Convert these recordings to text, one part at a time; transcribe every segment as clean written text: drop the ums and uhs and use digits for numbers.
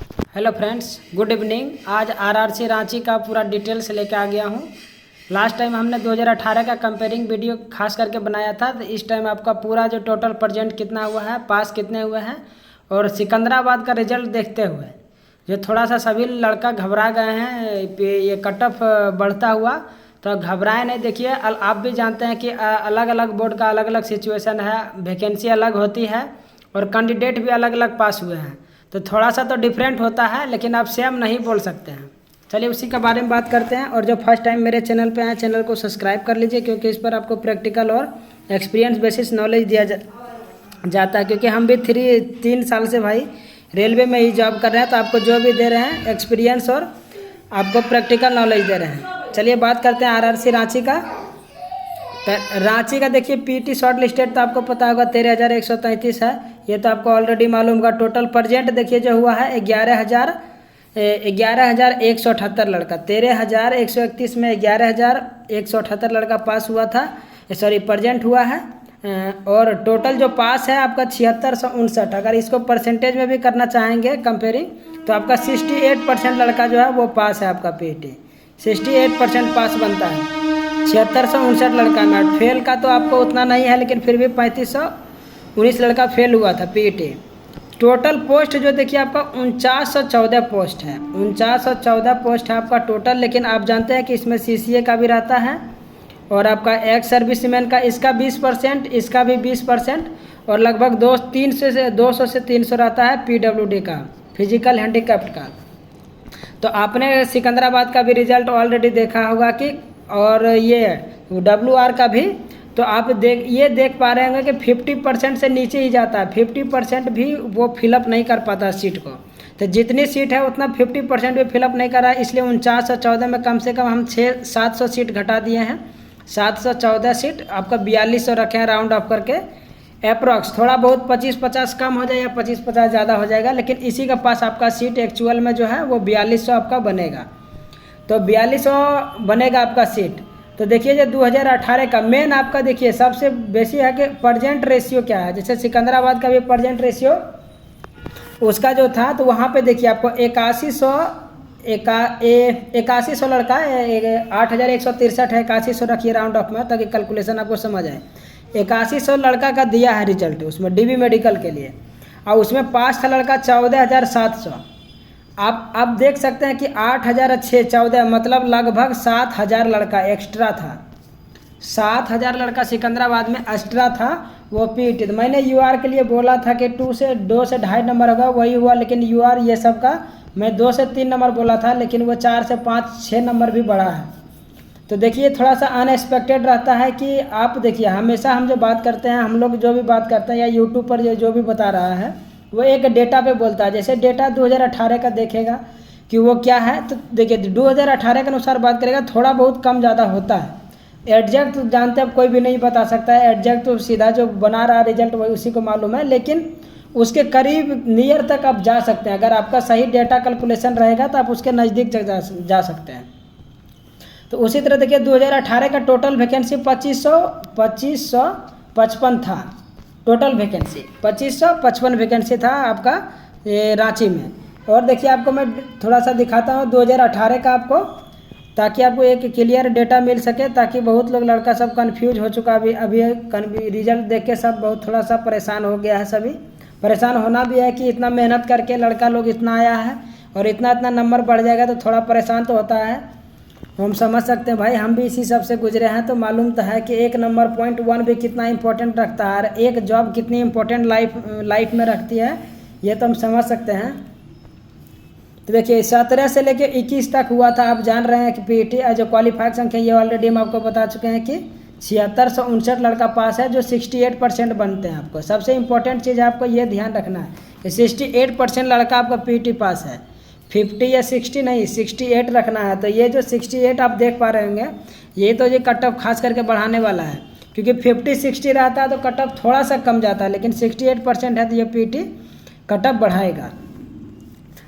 Hello friends, good evening. आज RRC Ranchi का पूरा डिटेल्स लेके आ गया हूँ। लास्ट टाइम हमने 2018 का कंपेयरिंग वीडियो खास करके बनाया था, तो इस टाइम आपका पूरा जो टोटल परसेंट कितना हुआ है, पास कितने हुए हैं और सिकंदराबाद का रिजल्ट देखते हुए जो थोड़ा सा सभी लड़का घबरा गए हैं ये कट ऑफ बढ़ता हुआ, तो घबराए नहीं। देखिए, आप भी जानते हैं कि अलग अलग बोर्ड का अलग अलग सिचुएशन है, वैकेंसी अलग होती है और कैंडिडेट भी अलग अलग पास हुए हैं, तो थोड़ा सा तो डिफरेंट होता है, लेकिन आप सेम नहीं बोल सकते हैं। चलिए उसी के बारे में बात करते हैं। और जो फर्स्ट टाइम मेरे चैनल पे आए, चैनल को सब्सक्राइब कर लीजिए, क्योंकि इस पर आपको प्रैक्टिकल और एक्सपीरियंस बेसिस नॉलेज दिया जाता है। क्योंकि हम भी 3 साल से भाई रेलवे में ही जॉब कर रहे हैं, तो आपको जो भी दे रहे हैं एक्सपीरियंस और आपको प्रैक्टिकल नॉलेज दे रहे हैं। चलिए बात करते हैं आरआरसी रांची का। तो रांची का देखिए पीटी शॉर्ट लिस्टेड तो आपको पता होगा 13,133 है, ये तो आपको ऑलरेडी मालूम होगा। टोटल प्रेजेंट देखिए जो हुआ है 11,178 लड़का, 13,131 में 11,178 लड़का पास हुआ था, सॉरी प्रेजेंट हुआ है। और टोटल जो पास है आपका 7659। अगर इसको परसेंटेज में भी करना चाहेंगे कंपेयरिंग, तो आपका 68% लड़का जो है वो पास है। आपका पीटी 68% पास बनता है। 7659 लड़का में फेल का तो आपको उतना नहीं है, लेकिन फिर भी 3519 लड़का फेल हुआ था पीटी। टोटल पोस्ट जो देखिए आपका 4914 पोस्ट है, 4914 पोस्ट है आपका टोटल। लेकिन आप जानते हैं कि इसमें सीसीए का भी रहता है और आपका एक्स सर्विसमैन का इसका 20%, इसका भी 20%, और लगभग 200 से 300 रहता है पीडब्ल्यूडी का, फिजिकल हैंडीकैप्ड का। तो आपने सिकंदराबाद का भी रिजल्ट ऑलरेडी देखा होगा कि, और ये WR का भी, तो आप देख पा रहे होंगे कि 50% से नीचे ही जाता है। 50% भी वो फिलअप नहीं कर पाता सीट को। तो जितनी सीट है उतना 50% भी फिलअप नहीं कर रहा है, इसलिए 4914 में कम से कम हम 700 सीट घटा दिए हैं। 714 सीट आपका 4200 रखे हैं राउंड ऑफ करके। अप्रॉक्स थोड़ा बहुत 25-50 कम हो जाए या 25-50 ज़्यादा हो जाएगा, लेकिन इसी का पास आपका सीट एक्चुअल में जो है वो 4200 आपका बनेगा। तो 4200 बनेगा आपका सीट। तो देखिए जो 2018 का मेन आपका देखिए सबसे बेसी है कि प्रेजेंट रेशियो क्या है। जैसे सिकंदराबाद का भी प्रेजेंट रेशियो उसका जो था, तो वहाँ पे देखिए आपको 8100 लड़का, 8163 है, 8100 रखिए राउंड ऑफ में ताकि कैलकुलेशन आपको समझ आए। 8100 लड़का का दिया है रिजल्ट उसमें डीबी मेडिकल के लिए, और उसमें पास था लड़का 14,700। आप देख सकते हैं कि 8,614 मतलब लगभग 7,000 लड़का एक्स्ट्रा था। 7,000 लड़का सिकंदराबाद में एक्स्ट्रा था वो पीटी। तो मैंने यूआर के लिए बोला था कि 2 से 2.5 नंबर होगा, वही हुआ। लेकिन यूआर ये सब का मैं 2 से 3 नंबर बोला था, लेकिन वो 4 से 5-6 नंबर भी बढ़ा है। तो देखिए थोड़ा सा अनएक्सपेक्टेड रहता है कि आप देखिए हमेशा हम जो बात करते हैं, हम लोग जो भी बात करते हैं या यूट्यूब पर जो भी बता रहा है वो एक डेटा पे बोलता है। जैसे डेटा 2018 का देखेगा कि वो क्या है, तो देखिए 2018 के अनुसार बात करेगा, थोड़ा बहुत कम ज़्यादा होता है। एग्जैक्ट तो जानते हैं कोई भी नहीं बता सकता है, एग्जैक्ट तो सीधा जो बना रहा रिजल्ट वही उसी को मालूम है, लेकिन उसके करीब नियर तक आप जा सकते हैं। अगर आपका सही डेटा कैलकुलेशन रहेगा तो आप उसके नज़दीक जा सकते हैं। तो उसी तरह देखिए 2018 का टोटल वैकेंसी 2555 था। टोटल वैकेंसी 2555 वैकेंसी था आपका ये रांची में। और देखिए आपको मैं थोड़ा सा दिखाता हूँ 2018 का आपको, ताकि आपको एक क्लियर डेटा मिल सके, ताकि बहुत लोग लड़का सब कंफ्यूज हो चुका अभी रिजल्ट देख के सब बहुत थोड़ा सा परेशान हो गया है। सभी परेशान होना भी है कि इतना मेहनत करके लड़का लोग इतना आया है और इतना नंबर बढ़ जाएगा, तो थोड़ा परेशान तो होता है। हम समझ सकते हैं भाई, हम भी इसी सब से गुजरे हैं, तो मालूम तो है कि एक नंबर पॉइंट 1 भी कितना इंपॉर्टेंट रखता है, एक जॉब कितनी इंपॉर्टेंट लाइफ में रखती है, ये तो हम समझ सकते हैं। तो देखिए 17 से लेके 21 तक हुआ था। आप जान रहे हैं कि पीटी जो क्वालिफाइड संख्या ये ऑलरेडी हम आपको बता चुके हैं कि 7659 लड़का पास है, जो 68% बनते हैं। आपको सबसे इंपॉर्टेंट चीज़ है, आपको ये ध्यान रखना है कि 68% लड़का आपका पीटी पास है, 50 या 60 नहीं, 68 रखना है। तो ये जो 68 आप देख पा रहे होंगे, ये तो ये कट ऑफ खास करके बढ़ाने वाला है, क्योंकि 50-60 रहता है तो कट ऑफ थोड़ा सा कम जाता है, लेकिन 68% है तो ये पीटी कट ऑफ बढ़ाएगा,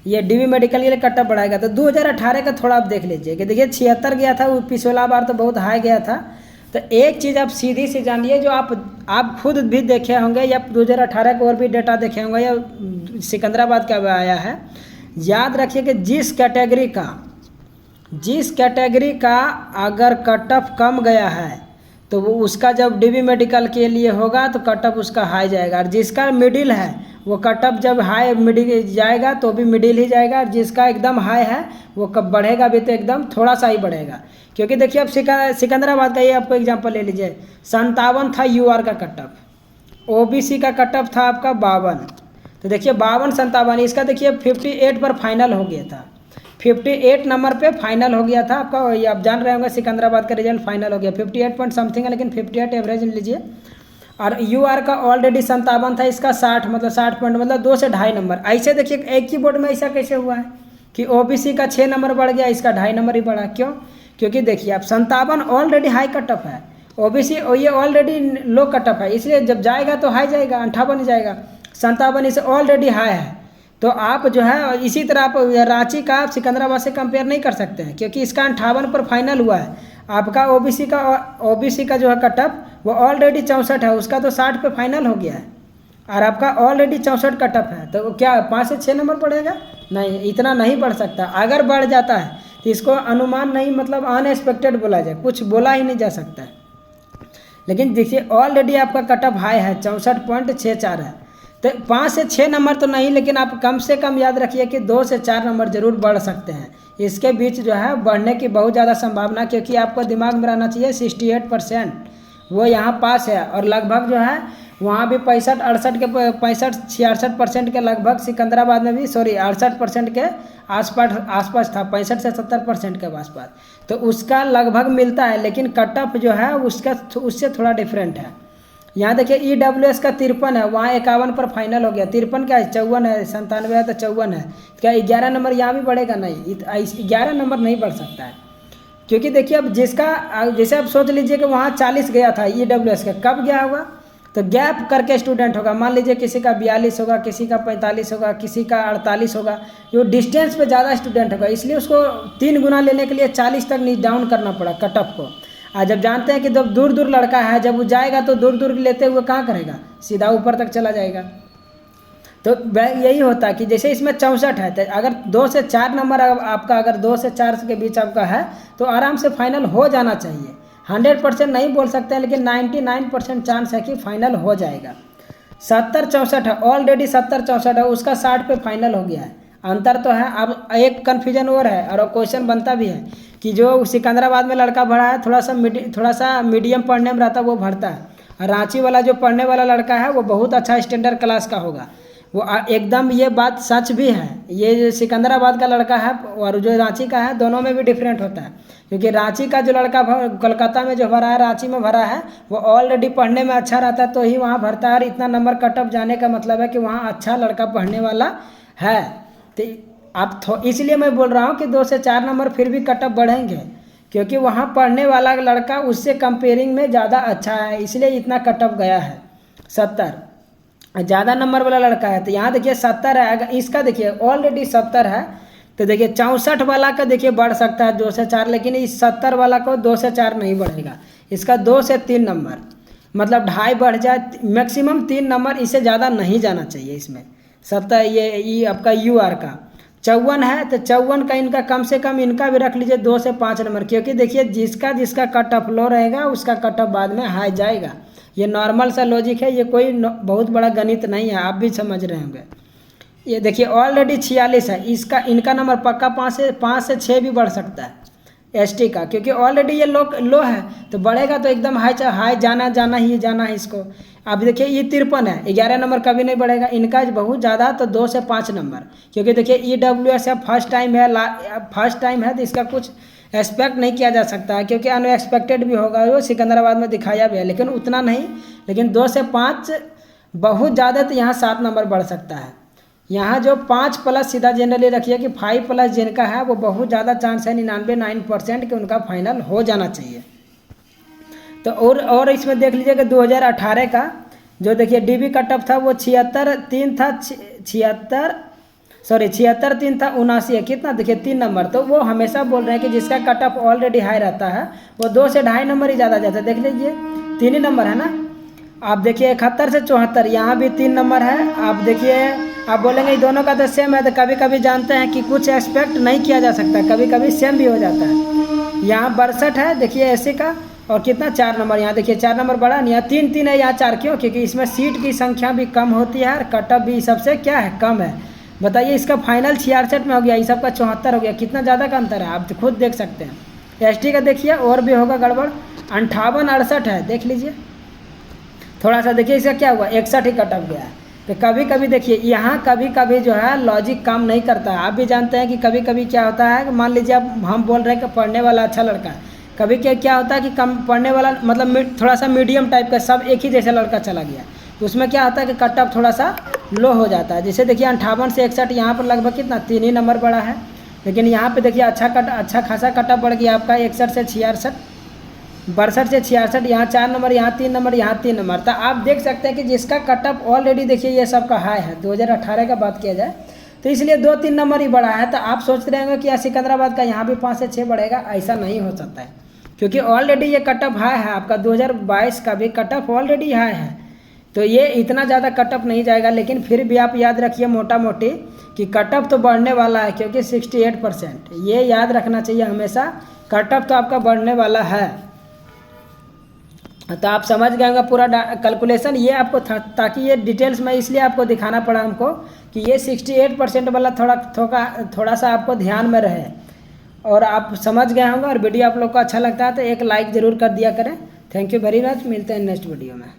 ये डीबी मेडिकल के लिए कट ऑफ बढ़ाएगा। तो 2018 का थोड़ा आप देख लीजिए कि देखिए 76 गया था, वो पिछला बार तो बहुत हाई गया था। तो एक चीज़ आप सीधी सी जानिए, जो आप खुद भी देखे होंगे या 2018 को और भी डेटा देखे होंगे या सिकंदराबाद का आया है, याद रखिए कि जिस कैटेगरी का अगर कट ऑफ कम गया है तो वो उसका जब डीबी मेडिकल के लिए होगा तो कट ऑफ उसका हाई जाएगा, और जिसका मिडिल है वो कट ऑफ जब हाई मिडिल जाएगा तो भी मिडिल ही जाएगा, और जिसका एकदम हाई है वो कब बढ़ेगा भी तो एकदम थोड़ा सा ही बढ़ेगा। क्योंकि देखिए अब सिकंदराबाद का ये आपको एग्जांपल ले लीजिए, 57 था यूआर का कट ऑफ, ओबीसी का कट ऑफ था आपका 52, तो देखिए 52-57 इसका देखिए 58 पर फाइनल हो गया था, 58 नंबर पे फाइनल हो गया था आपका। ये आप जान रहे होंगे सिकंदराबाद का रिजल्ट फाइनल हो गया 58 पॉइंट समथिंग है, लेकिन 58 एवरेज लीजिए। और यूआर का ऑलरेडी 57 था, इसका 60 मतलब 60 पॉइंट मतलब 2 से 2.5 नंबर। ऐसे देखिए एक ही बोर्ड में ऐसा कैसे हुआ है कि ओबीसी का 6 नंबर बढ़ गया, इसका 2.5 नंबर ही बढ़ा, क्यों? क्योंकि देखिए अब 57 ऑलरेडी हाई कट ऑफ है, ओबीसी ये ऑलरेडी लो कट ऑफ है, इसलिए जब जाएगा तो हाई जाएगा, 58 जाएगा, 57 इसे ऑलरेडी हाई है। तो आप जो है इसी तरह आप रांची का आप सिकंदराबाद से कंपेयर नहीं कर सकते हैं, क्योंकि इसका 58 पर फाइनल हुआ है, आपका ओबीसी का जो है कट ऑफ वो ऑलरेडी 64 है, उसका तो 60 पे फाइनल हो गया है, और आपका ऑलरेडी 64 कट ऑफ है, तो क्या 5 से 6 नंबर बढ़ेगा? नहीं, इतना नहीं बढ़ सकता। अगर बढ़ जाता है तो इसको अनुमान नहीं मतलब अनएक्सपेक्टेड बोला जाए, कुछ बोला ही नहीं जा सकता है। लेकिन देखिए ऑलरेडी आपका कट ऑफ हाई है, 64.64 है, तो 5 से 6 नंबर तो नहीं, लेकिन आप कम से कम याद रखिए कि 2 से 4 नंबर जरूर बढ़ सकते हैं। इसके बीच जो है बढ़ने की बहुत ज़्यादा संभावना, क्योंकि आपको दिमाग में रहना चाहिए 68% वो यहाँ पास है, और लगभग जो है वहाँ भी 65-66% के लगभग सिकंदराबाद में भी 68% के आसपास था, 65 से 70% के आसपास, तो उसका लगभग मिलता है, लेकिन कट ऑफ जो है उससे थोड़ा डिफरेंट है। यहाँ देखिए EWS का 53 है, वहाँ 51 पर फाइनल हो गया, 53 क्या है 54 है, 97 है तो 54 है, क्या 11 नंबर यहाँ भी बढ़ेगा? नहीं, 11 नंबर नहीं बढ़ सकता है। क्योंकि देखिए अब जैसे आप सोच लीजिए कि वहाँ 40 गया था EWS का, कब गया होगा? तो गैप करके स्टूडेंट होगा, मान लीजिए किसी का 42 होगा, किसी का 45 होगा, किसी का 48 होगा, जो डिस्टेंस पे ज़्यादा स्टूडेंट होगा, इसलिए उसको 3 गुना लेने के लिए 40 तक डाउन करना पड़ा कट ऑफ को। आज जब जानते हैं कि जब दूर दूर लड़का है, जब वो जाएगा तो दूर दूर लेते हुए कहाँ करेगा, सीधा ऊपर तक चला जाएगा। तो यही होता है कि जैसे इसमें 64 है, तो अगर 2 से 4 नंबर आपका अगर 2 से 4 के बीच आपका है तो आराम से फाइनल हो जाना चाहिए। 100% नहीं बोल सकते हैं, लेकिन 99% चांस है कि फाइनल हो जाएगा। 70-64 है, ऑलरेडी 70-64 है, उसका 60 पे फाइनल हो गया है। अंतर तो है। अब एक कन्फ्यूजन और है, और क्वेश्चन बनता भी है कि जो सिकंदराबाद में लड़का भरा है थोड़ा सा मीडियम पढ़ने में रहता है वो भरता है, और रांची वाला जो पढ़ने वाला लड़का है वो बहुत अच्छा स्टैंडर्ड क्लास का होगा। वो एकदम ये बात सच भी है, ये जो सिकंदराबाद का लड़का है और जो रांची का है दोनों में भी डिफरेंट होता है। क्योंकि रांची का जो लड़का कोलकाता में जो भरा है, रांची में भरा है, वो ऑलरेडी पढ़ने में अच्छा रहता है तो ही वहाँ भरता है, और इतना नंबर कट ऑफ जाने का मतलब है कि वहाँ अच्छा लड़का पढ़ने वाला है। तो आप इसलिए मैं बोल रहा हूँ कि 2 से 4 नंबर फिर भी कट ऑफ बढ़ेंगे, क्योंकि वहाँ पढ़ने वाला लड़का उससे कंपेयरिंग में ज़्यादा अच्छा है, इसलिए इतना कट ऑफ गया है। 70 ज़्यादा नंबर वाला लड़का है, तो यहाँ देखिए 70 है, अगर इसका देखिए ऑलरेडी 70 है, तो देखिए 64 वाला का देखिए बढ़ सकता है 2 से 4, लेकिन इस 70 वाला को 2 से 4 नहीं बढ़ेगा, इसका 2 से 3 नंबर मतलब 2.5 बढ़ जाए, मैक्सिमम 3 नंबर, इससे ज़्यादा नहीं जाना चाहिए इसमें। 70 ये आपका यूआर का 54 है, तो 54 का इनका कम से कम इनका भी रख लीजिए 2 से 5 नंबर, क्योंकि देखिए जिसका कट ऑफ लो रहेगा उसका कट ऑफ बाद में हाई जाएगा। ये नॉर्मल सा लॉजिक है, ये कोई बहुत बड़ा गणित नहीं है, आप भी समझ रहे होंगे। ये देखिए ऑलरेडी 46 है, इनका नंबर पक्का 5 से 6 भी बढ़ सकता है एसटी का, क्योंकि ऑलरेडी ये लो है, तो बढ़ेगा तो एकदम हाई जाना ही इसको। अब देखिए ये 53 है, 11 नंबर कभी नहीं बढ़ेगा, इनका बहुत ज़्यादा तो 2 से 5 नंबर, क्योंकि देखिए EWS फर्स्ट टाइम है तो इसका कुछ एक्सपेक्ट नहीं किया जा सकता है, क्योंकि अनएक्सपेक्टेड भी होगा, वो सिकंदराबाद में दिखाया भी है, लेकिन उतना नहीं। लेकिन 2 से 5 बहुत ज़्यादा, तो यहाँ 7 नंबर बढ़ सकता है। यहाँ जो 5 प्लस सीधा जनरली रखिए कि 5 प्लस जिनका है वो बहुत ज़्यादा चांस है 99% कि उनका फाइनल हो जाना चाहिए। तो और इसमें देख लीजिए कि 2018 का जो देखिए डीबी कट ऑफ था वो 76-3 था, 76-3 था, 79 है, कितना देखिए 3 नंबर। तो वो हमेशा बोल रहे हैं कि जिसका कट ऑफ ऑलरेडी हाई रहता है वो 2 से 2.5 नंबर ही ज़्यादा जाता है। देख लीजिए 3 ही नंबर है ना। आप देखिए 71 से 74 यहाँ भी 3 नंबर है। आप देखिए आप बोलेंगे ये दोनों का तो सेम है, तो कभी कभी जानते हैं कि कुछ एक्सपेक्ट नहीं किया जा सकता, कभी कभी सेम भी हो जाता है। यहाँ 62 है देखिए ऐसे का, और कितना 4 नंबर, यहाँ देखिए 4 नंबर बड़ा नहीं, यहाँ 3 है, यहाँ 4 क्यों? क्योंकि इसमें सीट की संख्या भी कम होती है और कटअप भी सबसे क्या है, कम है। बताइए इसका फाइनल 66 में हो गया, ये सबका 74 हो गया, कितना ज़्यादा का अंतर है आप खुद देख सकते हैं। ST का देखिए और भी होगा गड़बड़, 58 68 है, देख लीजिए थोड़ा सा, देखिए इसका क्या हुआ 61 ही कटअप गया है। तो कभी कभी देखिए यहाँ कभी कभी जो है लॉजिक काम नहीं करता है। आप भी जानते हैं कि कभी कभी क्या होता है, मान लीजिए अब हम बोल रहे हैं कि पढ़ने वाला अच्छा लड़का है, कभी क्या होता है कि कम पढ़ने वाला मतलब थोड़ा सा मीडियम टाइप का सब एक ही जैसा लड़का चला गया, तो उसमें क्या होता है कि कटअप थोड़ा सा लो हो जाता है। जैसे देखिए 58 से 61 यहाँ पर लगभग कितना 3 ही नंबर बढ़ा है, लेकिन यहाँ पे देखिए अच्छा खासा कटअप बढ़ गया आपका 61 से 66, 62 से 66, यहाँ 4 नंबर, यहाँ 3 नंबर, यहाँ 3 नंबर। तो आप देख सकते हैं कि जिसका कटअप ऑलरेडी देखिए ये सबका हाई है, 2018 का बात किया जाए तो इसलिए 2-3 नंबर ही बढ़ा है। तो आप सोच रहे होंगे कि यार सिकंदराबाद का यहाँ भी 5 से 6 बढ़ेगा, ऐसा नहीं हो सकता है, क्योंकि ऑलरेडी ये कटअप हाई है, आपका 2022 का भी कटअप ऑलरेडी हाई है, तो ये इतना ज़्यादा कटअप नहीं जाएगा। लेकिन फिर भी आप याद रखिए मोटा मोटी कि कटअप तो बढ़ने वाला है, क्योंकि 68%, ये याद रखना चाहिए हमेशा, कटअप तो आपका बढ़ने वाला है। तो आप समझ गए होंगे पूरा कैलकुलेशन, ये आपको ताकि ये डिटेल्स में इसलिए आपको दिखाना पड़ा हमको कि ये 68% वाला थोड़ा सा आपको ध्यान में रहे, और आप समझ गए होंगे। और वीडियो आप लोग को अच्छा लगता है तो एक लाइक ज़रूर कर दिया करें। थैंक यू वेरी मच, मिलते हैं नेक्स्ट वीडियो में।